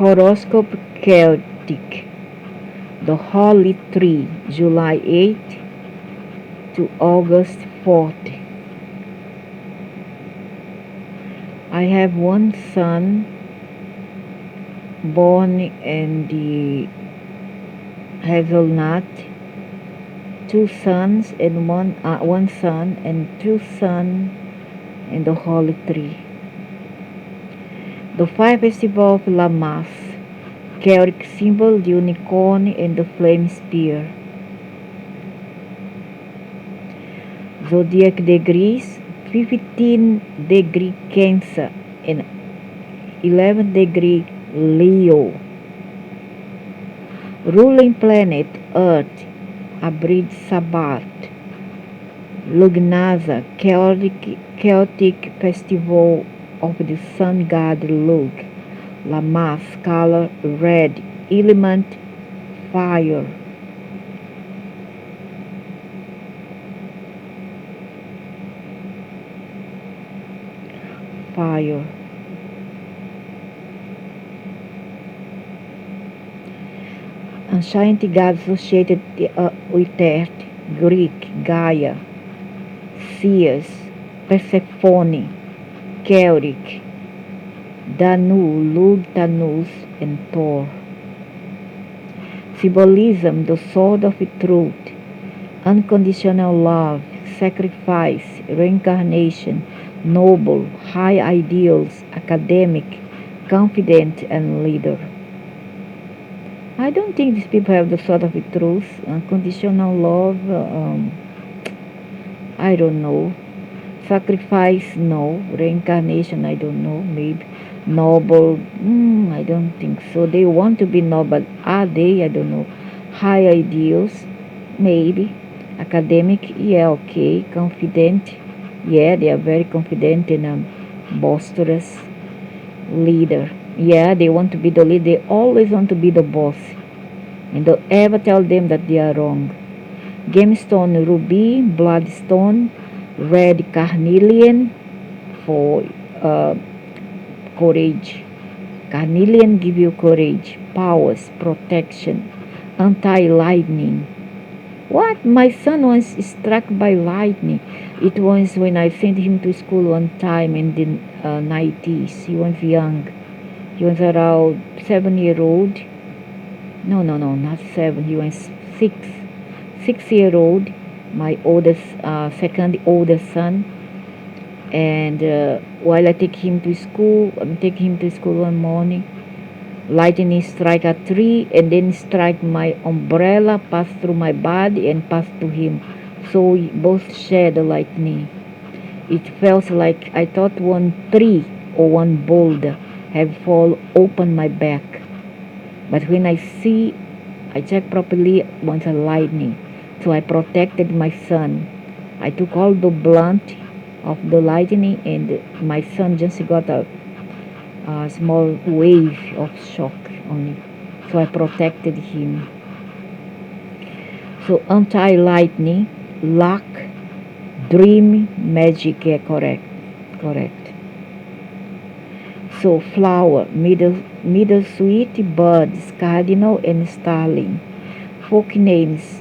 Horoscope Celtic. The Holy Tree, July 8th to August 4th. I have one son born in the hazelnut, two sons and one son and two sons in the Holy Tree. The Fire Festival of Lammas, Celtic symbol, the unicorn and the flame spear. Zodiac degrees, 15-degree Cancer and 11-degree Leo. Ruling planet Earth, Abrid Sabbath. Lugnaza, Celtic festival of the sun god Lug. Lammas, color red, element fire. Fire. Ancient gods associated with Earth, Greek, Gaia, Zeus, Persephone, Celtic, Danu, Lug, Tanus, and Thor. Symbolism, the sword of truth, unconditional love, sacrifice, reincarnation, noble, high ideals, academic, confident, and leader. I don't think these people have the sword of truth, unconditional love, I don't know. Sacrifice, no. Reincarnation, I don't know. Maybe. Noble, I don't think so. They want to be noble. Are they? I don't know. High ideals, maybe. Academic, yeah, okay. Confident, yeah, they are very confident and boisterous. Leader, yeah, they want to be the leader. They always want to be the boss. And don't ever tell them that they are wrong. Gemstone, ruby, bloodstone, red carnelian for courage. Carnelian give you courage, powers, protection, anti-lightning. What? My son was struck by lightning. It was when I sent him to school one time in the 90s. He was young. He was around 7-year-old. No, not 7. He was 6. 6-year-old. My oldest, second oldest son. And while I'm taking him to school one morning, lightning strike a tree and then strike my umbrella, pass through my body and pass to him. So we both shared the lightning. It felt like I thought one tree or one boulder had fallen open my back. But when I checked properly, it was a lightning. So I protected my son. I took all the blunt of the lightning and my son just got a small wave of shock only. So I protected him. So anti-lightning, luck, dream, magic, yeah, correct. So flower, middle sweet, birds, cardinal and starling. Folk names,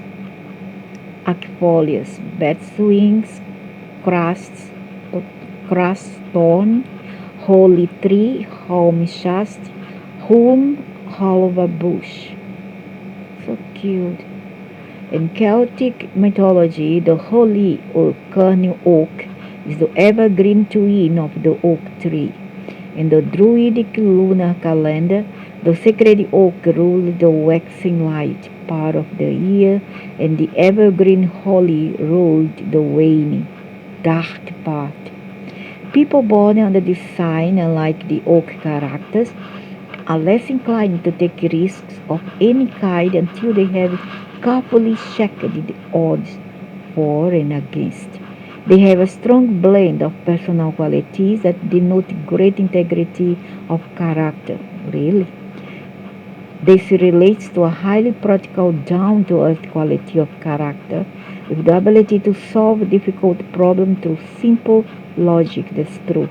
Acifolius, batwings, crusthorn, holy tree, holmshast, holva bush. So cute. In Celtic mythology, the holy or Cornel oak is the evergreen twin of the oak tree. In the Druidic lunar calendar, the sacred oak ruled the waxing light part of the year, and the evergreen holly ruled the waning, dark part. People born under this sign, unlike the oak characters, are less inclined to take risks of any kind until they have carefully checked the odds for and against. They have a strong blend of personal qualities that denote great integrity of character. Really? This relates to a highly practical, down-to-earth quality of character, with the ability to solve difficult problems through simple logic. That's true.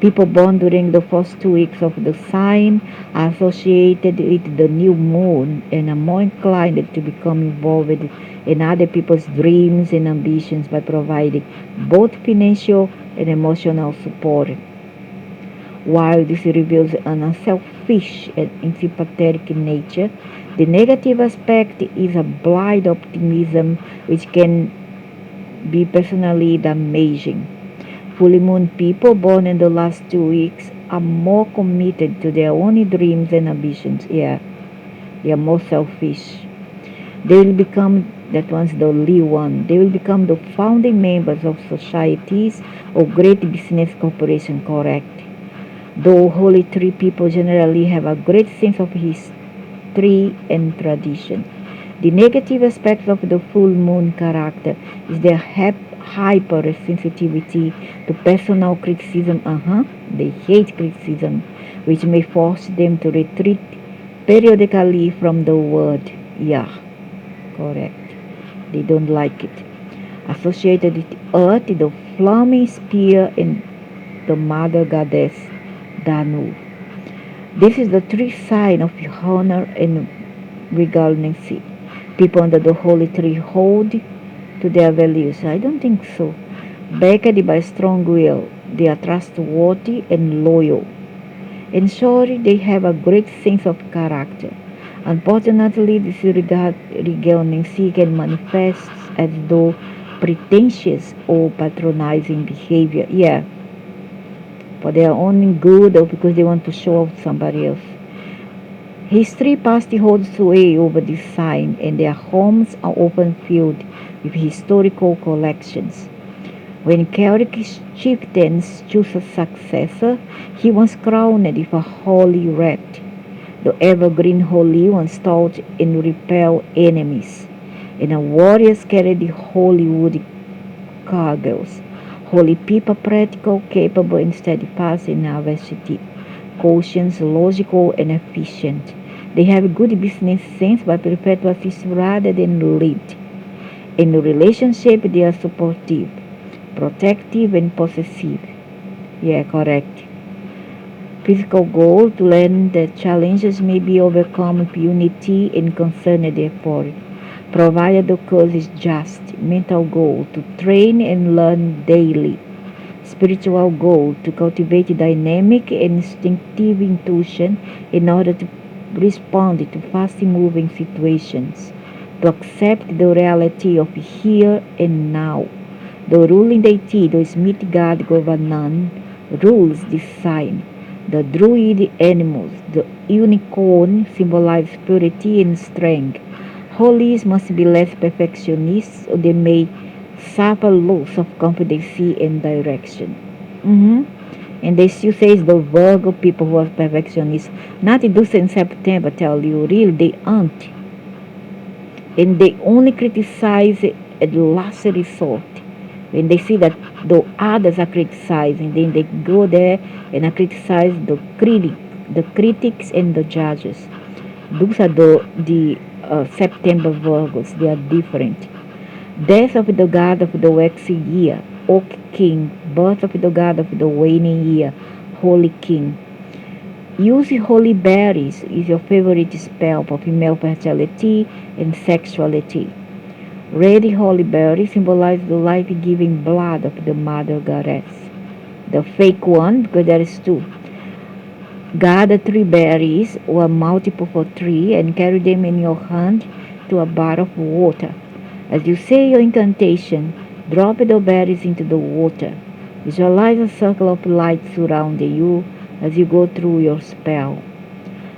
People born during the first 2 weeks of the sign are associated with the new moon and are more inclined to become involved in other people's dreams and ambitions by providing both financial and emotional support. While this reveals an unselfish and unsympathetic nature, the negative aspect is a blind optimism which can be personally damaging. Fully moon people born in the last 2 weeks are more committed to their own dreams and ambitions. Yeah, they are more selfish. They will become that one's the only one. They will become the founding members of societies or great business corporation, correct? Though Holy Tree people generally have a great sense of history and tradition. The negative aspect of the full moon character is their hypersensitivity to personal criticism. They hate criticism, which may force them to retreat periodically from the word. Yeah, correct. They don't like it. Associated with Earth, the flaming spear and the mother goddess Danu. This is the three sign of honor and regalnancy. People under the holy tree hold to their values. I don't think so. Backed by strong will, they are trustworthy and loyal. In short, they have a great sense of character. Unfortunately, this regalnancy can manifest as though pretentious or patronizing behavior. Yeah, for their own good or because they want to show off somebody else. History past holds sway over this sign, and their homes are often filled with historical collections. When Celtic chieftains choose a successor, he was crowned with a holy wreath. The evergreen holy ones taught and repel enemies, and the warriors carried the holy wood cargoes. Holy people practical, capable, and steadfast in adversity, cautious, logical, and efficient. They have good business sense but prefer to assist rather than lead. In a relationship, they are supportive, protective, and possessive. Yeah, correct. Physical goal to learn that challenges may be overcome with unity and concerned effort, provided the cause is just. Mental goal to train and learn daily. Spiritual goal to cultivate dynamic and instinctive intuition in order to respond to fast moving situations, to accept the reality of here and now. The ruling deity, the Smith God Governor, rules this sign. The druid animals, the unicorn symbolize purity and strength. Holies must be less perfectionists or they may suffer loss of confidence and direction. And they still says the Virgo people who are perfectionists. Not do in September tell you really they aren't. And they only criticize at last resort. When they see that the others are criticizing, then they go there and criticize the critics and the judges. Those are the September Virgos. They are different. Death of the god of the waxing year, Oak King. Birth of the god of the waning year, Holy King. Use holy berries is your favorite spell for female fertility and sexuality. Red holy berries symbolize the life-giving blood of the mother goddess. The fake one, because there is two. Gather 3 berries or multiple for 3 and carry them in your hand to a bar of water. As you say your incantation, drop the berries into the water. Visualize a circle of light surrounding you as you go through your spell.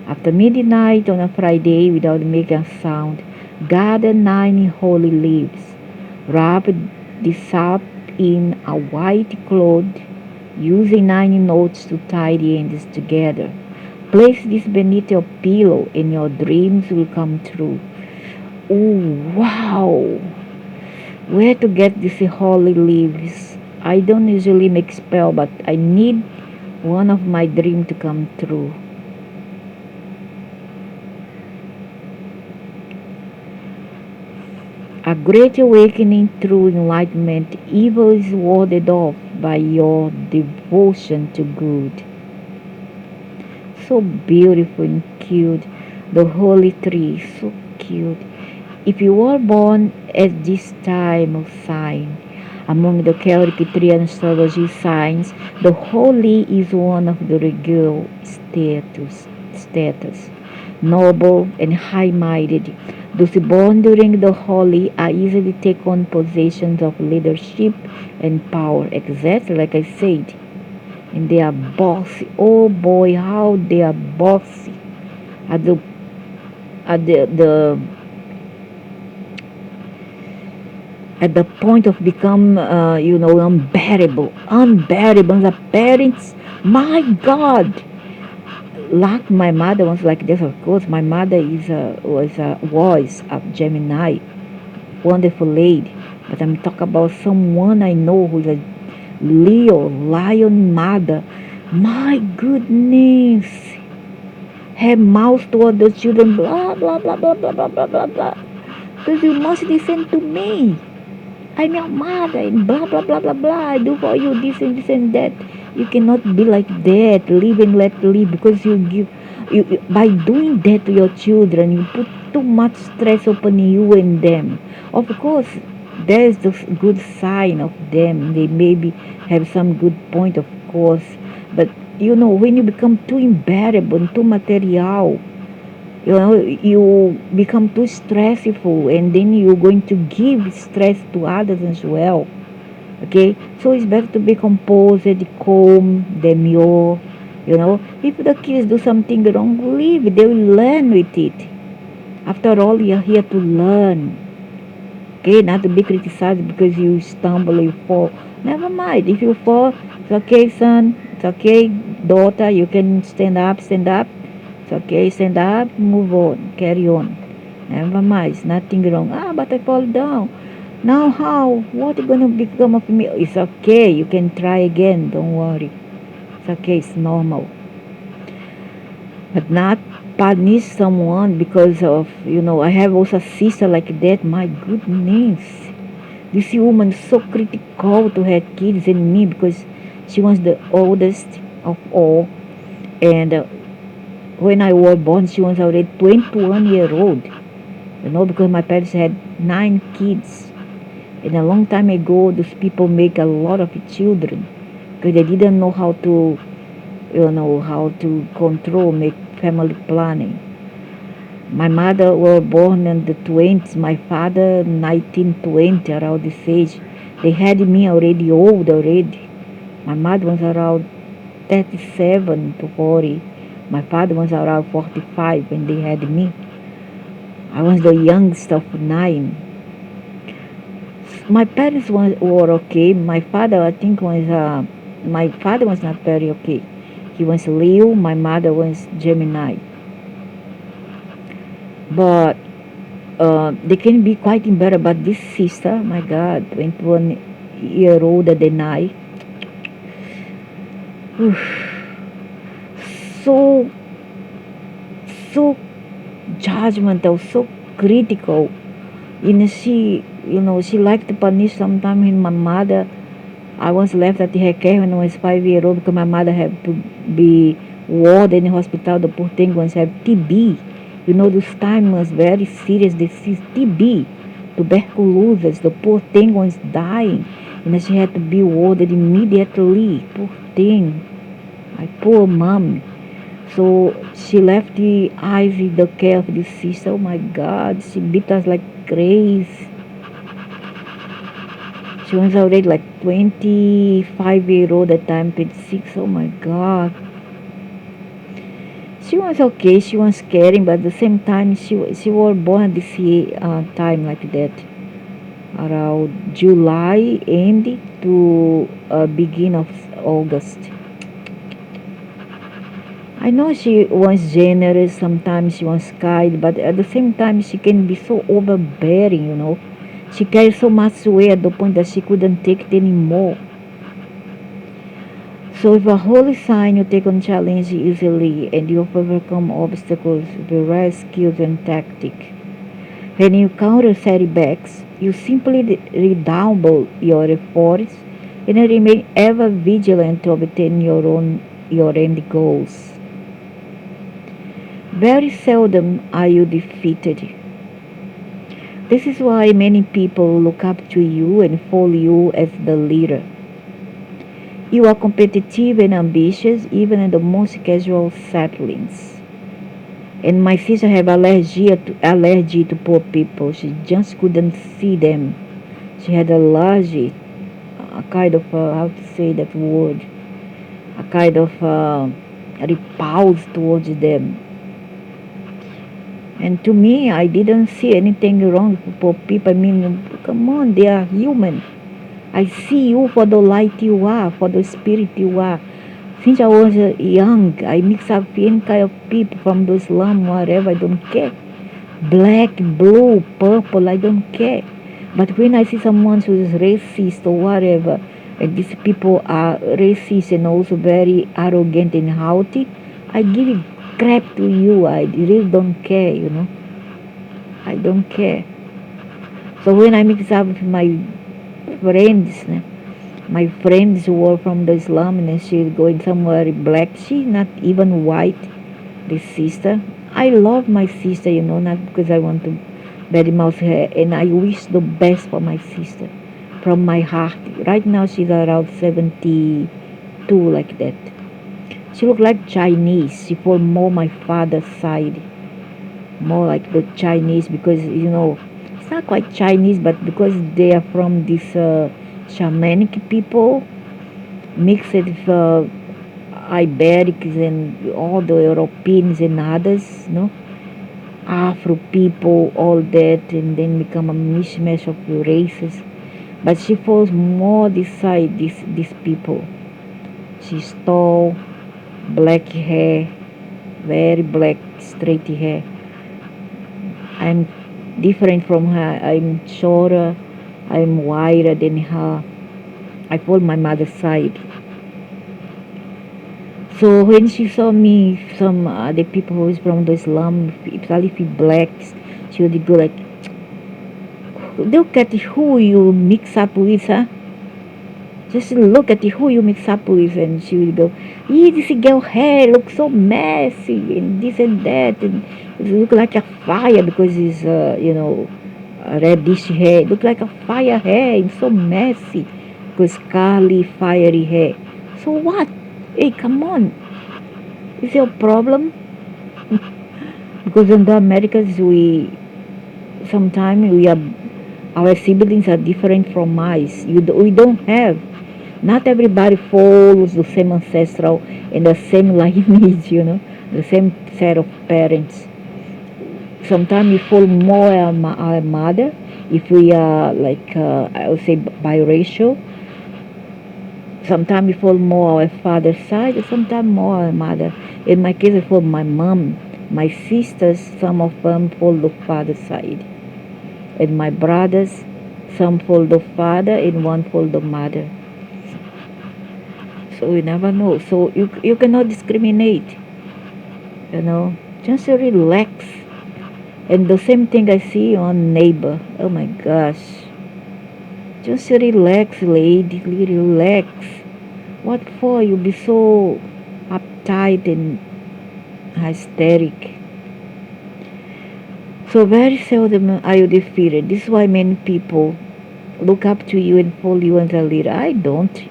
After midnight on a Friday, without making a sound, gather 9 holy leaves. Wrap this up in a white cloth, using 9 knots to tie the ends together. Place this beneath your pillow and your dreams will come true. Oh, wow! Where to get these holy leaves? I don't usually make spell, but I need one of my dream to come true. A great awakening through enlightenment, evil is warded off by your devotion to good. So beautiful and cute. The holy tree, so cute. If you were born at this time of sign, among the Celtic tree and astrology signs, the holy is one of the regal status, noble and high-minded. Those born during the holy are easily take on positions of leadership and power, exactly like I said. And they are bossy. Oh boy, how they are bossy at the at the point of become unbearable. The parents, my God, like my mother was like this. Of course, my mother was a Gemini, wonderful lady. But I'm talking about someone I know who is a Leo, lion mother. My goodness, her mouth toward the children, blah blah blah blah blah blah blah blah blah. Because you must listen to me. I'm your mother and blah blah blah blah blah. I do for you this and that. You cannot be like that. Live and let live, because by doing that to your children, you put too much stress upon you and them. Of course, there's the good sign of them. They maybe have some good point, of course, but when you become too unbearable and too material, you become too stressful, and then you're going to give stress to others as well. Okay, so it's better to be composed, calm, demure. If the kids do something wrong, leave, they will learn with it. After all, you're here to learn. Okay, not to be criticized because you stumble, you fall. Never mind. If you fall, it's okay, son. It's okay, daughter. You can stand up, stand up. It's okay, stand up, move on, carry on. Never mind, it's nothing wrong. But I fall down. Now how? What is gonna become of me? It's okay, you can try again, don't worry. It's okay, it's normal. But not punish someone because of, I have also a sister like that. My goodness. This woman is so critical to her kids and me because she was the oldest of all. And when I was born, she was already 21-year-old. Because my parents had 9 kids. And a long time ago, those people make a lot of children because they didn't know how to, control, make family planning. My mother was born in the 20s. My father, 1920, around this age. They had me already old already. My mother was around 37 to 40. My father was around 45 when they had me. I was the youngest of 9. My parents were okay. My father, I think, my father was not very okay. He was Leo. My mother was Gemini. But they can be quite better. But this sister, my God, 21 year older than I. So judgmental, so critical. She liked to punish sometimes in my mother. I was left at her care when I was 5-year-old because my mother had to be warded in the hospital. The poor thing was have TB. This time was very serious disease, TB, tuberculosis. The poor thing was dying, and she had to be warded immediately. Poor thing, my poor mom. So she left the eyes in the care of this sister. Oh my God, she beat us like crazy. She was already like 25-year-old at the time, 26. Oh my God. She was okay. She was caring, but at the same time, she was born at this time like that, around July end to beginning of August. I know she was generous, sometimes she was kind, but at the same time she can be so overbearing. She carried so much weight at the point that she couldn't take it anymore. So if a holy sign, you take on challenge easily and you overcome obstacles with rare skills and tactic. When you counter setbacks, you simply redouble your efforts and remain ever vigilant to obtain your end goals. Very seldom are you defeated. This is why many people look up to you and follow you as the leader. You are competitive and ambitious even in the most casual settlings. And my sister had allergy to poor people. She just couldn't see them. She had allergy, a kind of, how to say that word, a kind of repulse towards them. And to me, I didn't see anything wrong with poor people. I mean, come on, they are human. I see you for the light you are, for the spirit you are. Since I was young, I mix up any kind of people from the slum, whatever, I don't care. Black, blue, purple, I don't care. But when I see someone who is racist or whatever, and these people are racist and also very arrogant and haughty, I give it crap to you. I really don't care. I don't care. So when I mix up with friends, my friends who were from the slum and she's going somewhere black, she's not even white, this sister. I love my sister, not because I want to badmouth her, and I wish the best for my sister from my heart. Right now she's around 72, like that. She looked like Chinese. She for more my father's side, more like the Chinese, because it's not quite Chinese, but because they are from this shamanic people mixed with Iberics and all the Europeans and others, Afro people, all that, and then become a mishmash of races. But she falls more this side, these people. She's tall, black hair, very black, straight hair. I'm different from her. I'm shorter, I'm wider than her. I fall my mother's side. So when she saw me, some other people who is from the slum, especially blacks, she would go like, look at who you mix up with, huh? Just look at who you mix up with, and she would go, this girl hair looks so messy, and this and that, and it look like a fire because it's, reddish hair. It look like a fire hair, and so messy because curly, fiery hair. So what? Hey, come on. Is your problem? Because in the Americas, sometimes our siblings are different from us. We don't have. Not everybody follows the same ancestral and the same lineage, the same set of parents. Sometimes we follow more our mother if we are like, I would say, biracial. Sometimes we follow more our father's side, sometimes more our mother. In my case, I follow my mom. My sisters, some of them follow the father's side. And my brothers, some follow the father and one follow the mother. So you never know. So you cannot discriminate. Just relax. And the same thing I see on neighbor. Oh my gosh. Just relax, lady. Relax. What for? You be so uptight and hysteric. So very seldom are you defeated. This is why many people look up to you and follow you as a leader. I don't.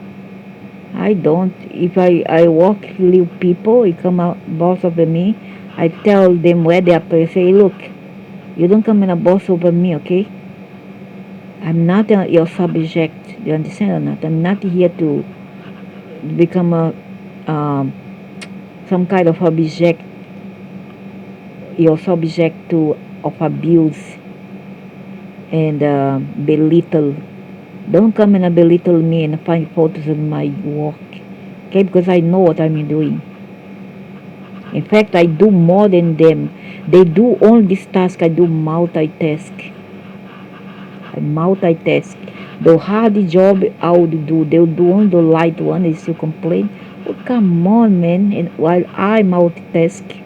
If I walk with people, you come out boss over me, I tell them where they are. I say, look, you don't come in a boss over me, okay? I'm not your subject. Do you understand or not? I'm not here to become some kind of object. You're subject of abuse and belittle. Don't come and belittle me and find faults in my work, okay? Because I know what I'm doing. In fact, I do more than them. They do all this task. I do multitask. The hard job I would do, they'll do only the light one. They still complain. Oh, come on, man. And while I multitask,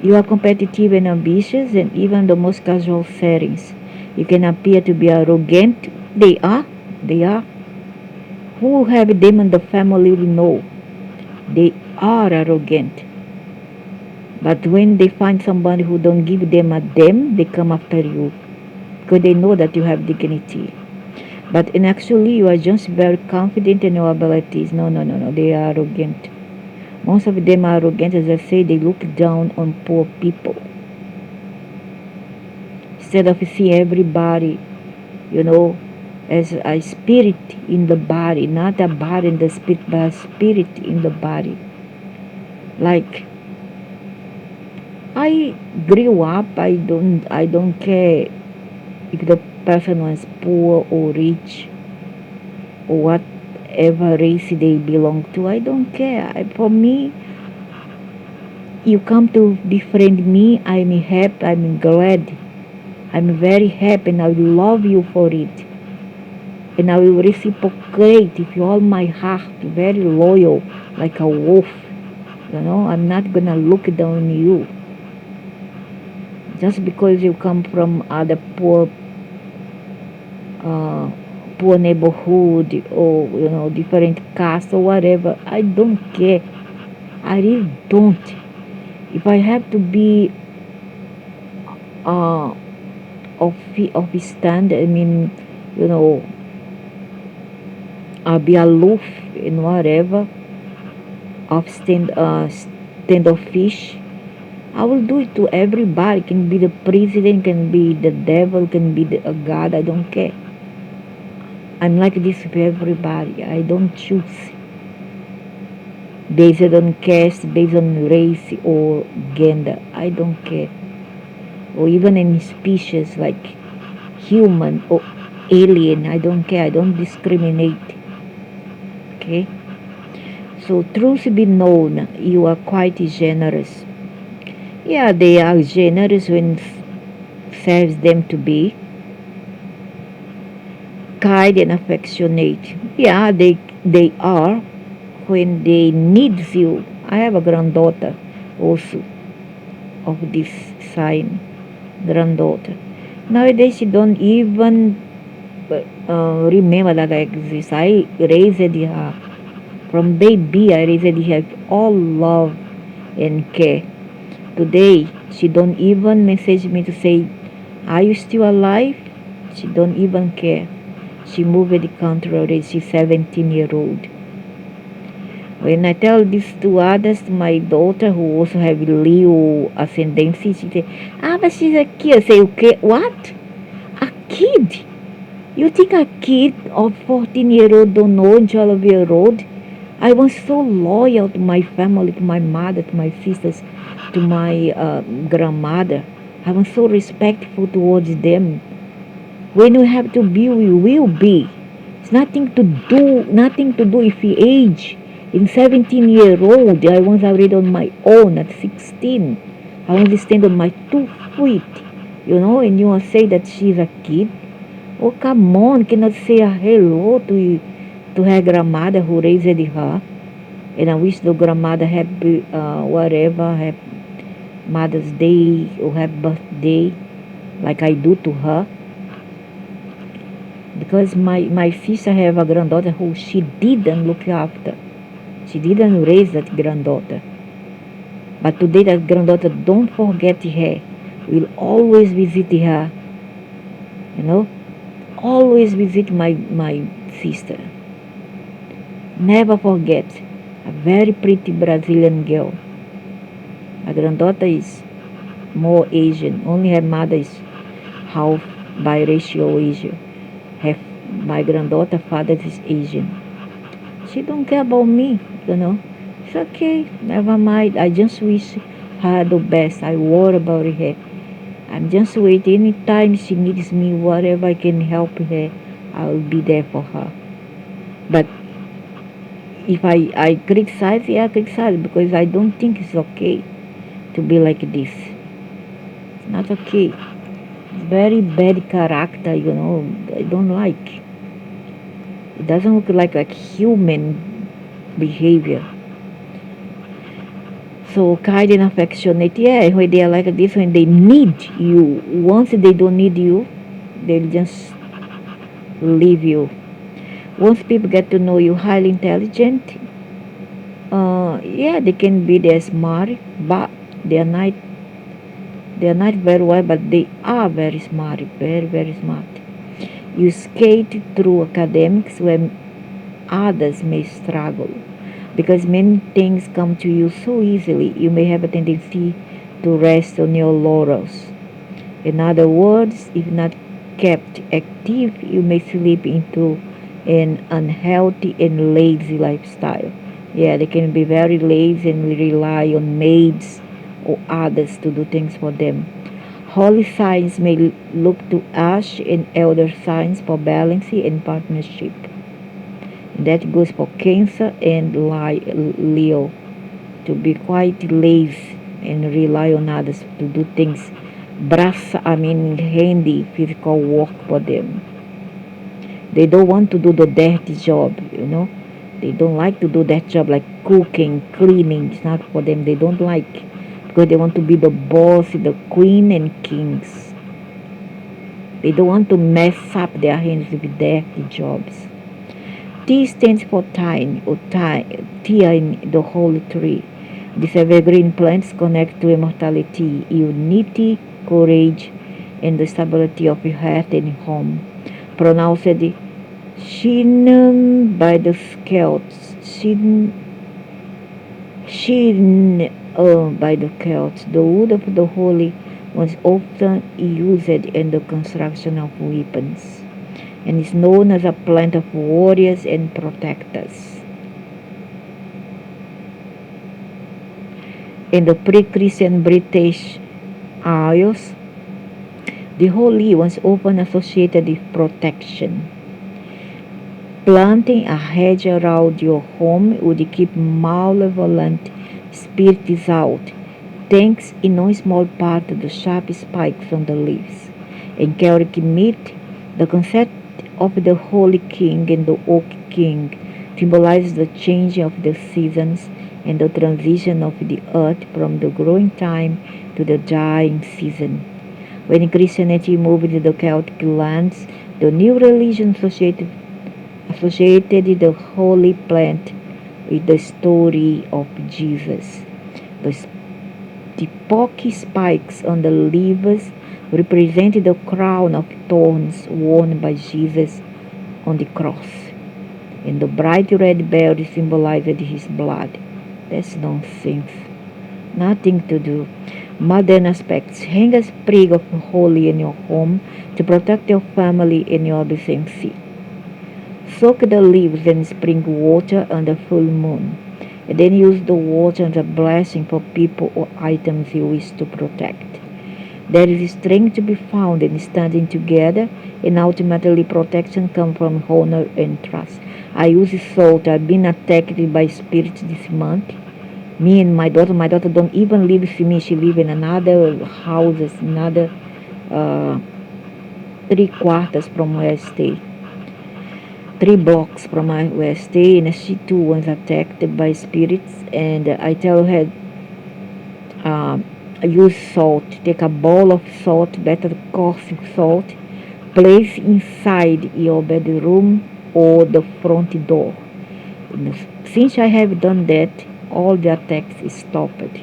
you are competitive and ambitious, and even the most casual settings, you can appear to be arrogant. They are. They are. Who have them in the family will know. They are arrogant. But when they find somebody who don't give them a them, they come after you because they know that you have dignity. But in actually, you are just very confident in your abilities. No, no, no, no. They are arrogant. Most of them are arrogant. As I say, they look down on poor people. Instead of seeing everybody, you know, as a spirit in the body, not a body in the spirit, but a spirit in the body. Like I grew up, I don't care if the person was poor or rich or whatever race they belong to. I don't care. For me, you come to befriend me, I'm happy, I'm glad. I'm very happy and I will love you for it. And I will reciprocate with all my heart, very loyal, like a wolf. I'm not gonna look down on you. Just because you come from other uh, poor neighborhood or different caste or whatever, I don't care. I really don't. If I have to be uh, of stand, I mean, you know, I'll be aloof in whatever of stand of fish. I will do it to everybody. Can be the president, can be the devil, can be a god. I don't care. I'm like this with everybody. I don't choose based on caste, based on race or gender. I don't care. Or even any species like human or alien. I don't care. I don't discriminate. Okay? So truth be known, you are quite generous. Yeah, they are generous when serves them to be kind and affectionate. Yeah, they are when they need you. I have a granddaughter also of this sign, granddaughter. Nowadays she don't even remember that I exist. I raised her from baby. I raised her with all love and care. Today she don't even message me to say, "Are you still alive?" She don't even care. She moved the country already. She's 17-year-old. When I tell this to others, my daughter who also have Leo ascendancy, she say, but she's a kid. I say, okay, what? A kid? You think a kid of 14-year-old don't know 12-year-old? I was so loyal to my family, to my mother, to my sisters, to my grandmother. I was so respectful towards them. When we have to be, we will be. It's nothing to do if we age. In 17-year-old, I was already on my own at 16. I want to stand on my 2 feet, and you want to say that she's a kid. Oh, come on, cannot say a hello to her grandmother who raised her. And I wish the grandmother happy, whatever, happy Mother's Day or happy birthday, like I do to her. Because my sister have a granddaughter who she didn't look after. She didn't raise that granddaughter. But today that granddaughter don't forget her. Will always visit her. Always visit my sister. Never forget. A very pretty Brazilian girl. My granddaughter is more Asian. Only her mother is half biracial Asian. My granddaughter father is Asian. She don't care about me. It's okay, never mind. I just wish her the best. I worry about her. I'm just waiting. Anytime she needs me, whatever I can help her, I will be there for her. But if I criticize, I criticize because I don't think it's okay to be like this. It's not okay. It's very bad character, I don't like. It doesn't look like human behavior. So kind and affectionate, yeah, when they are like this, when they need you. Once they don't need you, they'll just leave you. Once people get to know you highly intelligent, yeah, they can be there smart, but they are not they are not very well, but they are very smart, very very smart. You skate through academics when others may struggle, because many things come to you so easily. You may have a tendency to rest on your laurels. In other words, if not kept active, you may slip into an unhealthy and lazy lifestyle. Yeah, they can be very lazy and rely on maids or others to do things for them. Holy signs may look to Ash and elder signs for balance and partnership. That goes for Cancer and Leo, to be quite lazy and rely on others to do things, handy physical work for them. They don't want to do the dirty job. They don't like to do that job like cooking, cleaning. It's not for them. They don't like, because they want to be the boss, the queen and kings. They don't want to mess up their hands with dirty jobs. T stands for time, or time, Tia in the holy tree. These evergreen plants connect to immortality, unity, courage, and the stability of your heart and home. Pronounced Shin by the Celts. Shin by the Celts. The wood of the holy was often used in the construction of weapons, and is known as a plant of warriors and protectors. In the pre-Christian British Isles, the holy was often associated with protection. Planting a hedge around your home would keep malevolent spirits out, thanks in no small part to the sharp spikes on the leaves. In Celtic myth, the concept of the Holy King and the Oak King symbolizes the changing of the seasons and the transition of the earth from the growing time to the dying season. When Christianity moved to the Celtic lands, the new religion associated the holy plant with the story of Jesus. The, the pocky spikes on the leaves represented the crown of thorns worn by Jesus on the cross, and the bright red berry symbolized his blood. That's nonsense. Nothing to do. Modern aspects. Hang a sprig of holly in your home to protect your family and your vicinity. Soak the leaves in spring water on the full moon, and then use the water as a blessing for people or items you wish to protect. There is strength to be found in standing together, and ultimately protection comes from honor and trust. I use salt. I've been attacked by spirits this month. Me and my daughter don't even live with me. She lives in another house, another uh, 3 quarters from where I stay. 3 blocks from where I stay, and she too was attacked by spirits. And I tell her, use salt. Take a bowl of salt, better coarse salt, place inside your bedroom or the front door. Since I have done that, all the attacks stopped.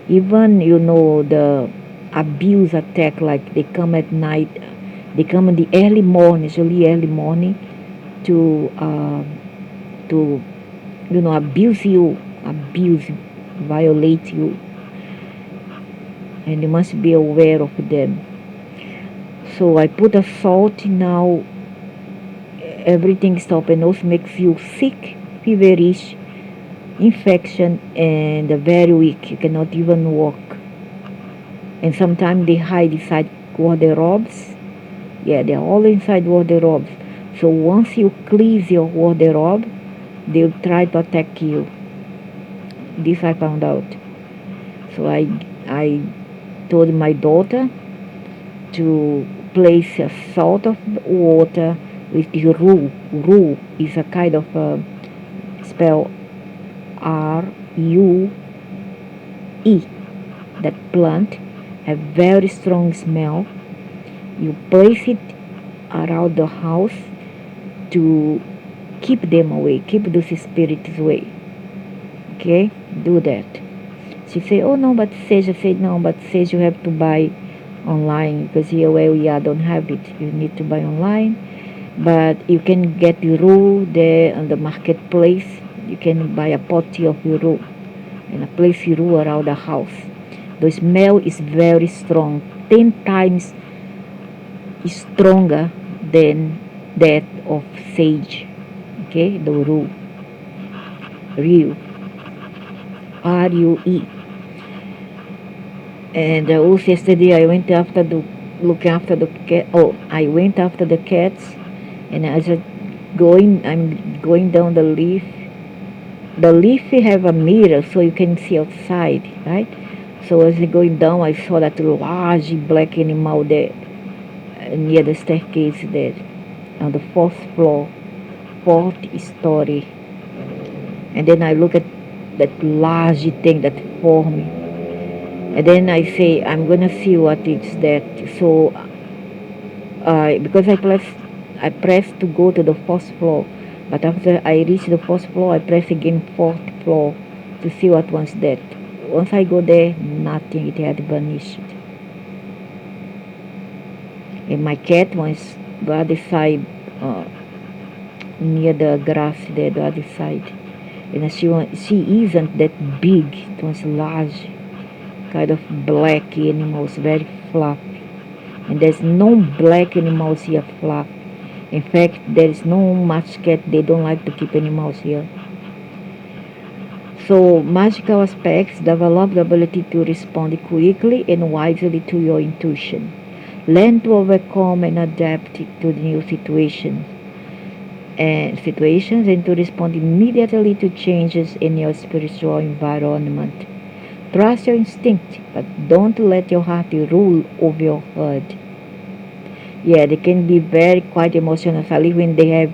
Even the abuse attack, like they come at night, they come in the early morning, usually early morning, to abuse you, violate you, and you must be aware of them. So I put a salt now. Everything stop, and also makes you sick, feverish, infection, and very weak. You cannot even walk. And sometimes they hide inside wardrobes. Yeah, they're all inside wardrobes. So once you cleanse your wardrobe, they'll try to attack you. This I found out. So I told my daughter to place a salt of water with the rue. Rue is a kind of spell RUE. That plant have very strong smell. You place it around the house to keep them away, keep those spirits away. Okay, do that. She said, oh no, but Sage, I said, no, but Sage, you have to buy online, because here where we are don't have it. You need to buy online, but you can get Euro there on the marketplace. You can buy a pot of Euro and place Euro around the house. The smell is very strong, 10 times stronger than that of sage. Okay, the Rue, Rue, R-U-E. And also yesterday I went after the looking after the cat. Oh, I went after the cats, and as I'm going down the leaf. The leaf have a mirror, so you can see outside, right? So as I going down, I saw that large black animal there near the staircase there, on the fourth floor, fourth story. And then I look at that large thing that formed, and then I say I'm gonna see what it's that. So because I press to go to the first floor, but after I reach the first floor, I press again fourth floor to see what was that. Once I go there, nothing, it had vanished. And my cat was the other side, uh, near the grass there, the other side. And she isn't that big, it was large, kind of black animals, very fluffy. And there's no black animals here fluffy. In fact, there is no much cat, they don't like to keep animals here. So magical aspects develop the ability to respond quickly and wisely to your intuition. Learn to overcome and adapt to the new situations and to respond immediately to changes in your spiritual environment. Trust your instinct, but don't let your heart rule over your head. Yeah, they can be very quite emotional, especially when they have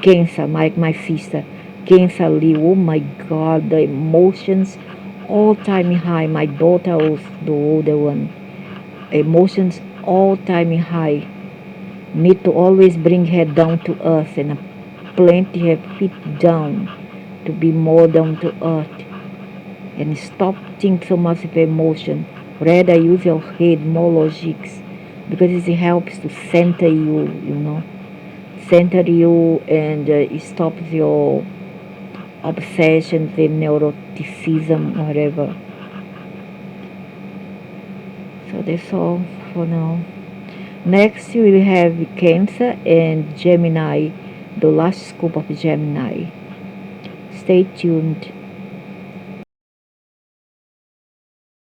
cancer, like my sister. Cancer leave, oh my God, the emotions all time high. My daughter was the older one. Emotions all time high. Need to always bring her down to earth and plant her feet down to be more down to earth and stop think so much of emotion. Rather use your head, more logics, because it helps to center you, center you, and it stops your obsessions and neuroticism, whatever. So that's all for now. Next we will have Cancer and Gemini, the last scoop of Gemini. Stay tuned.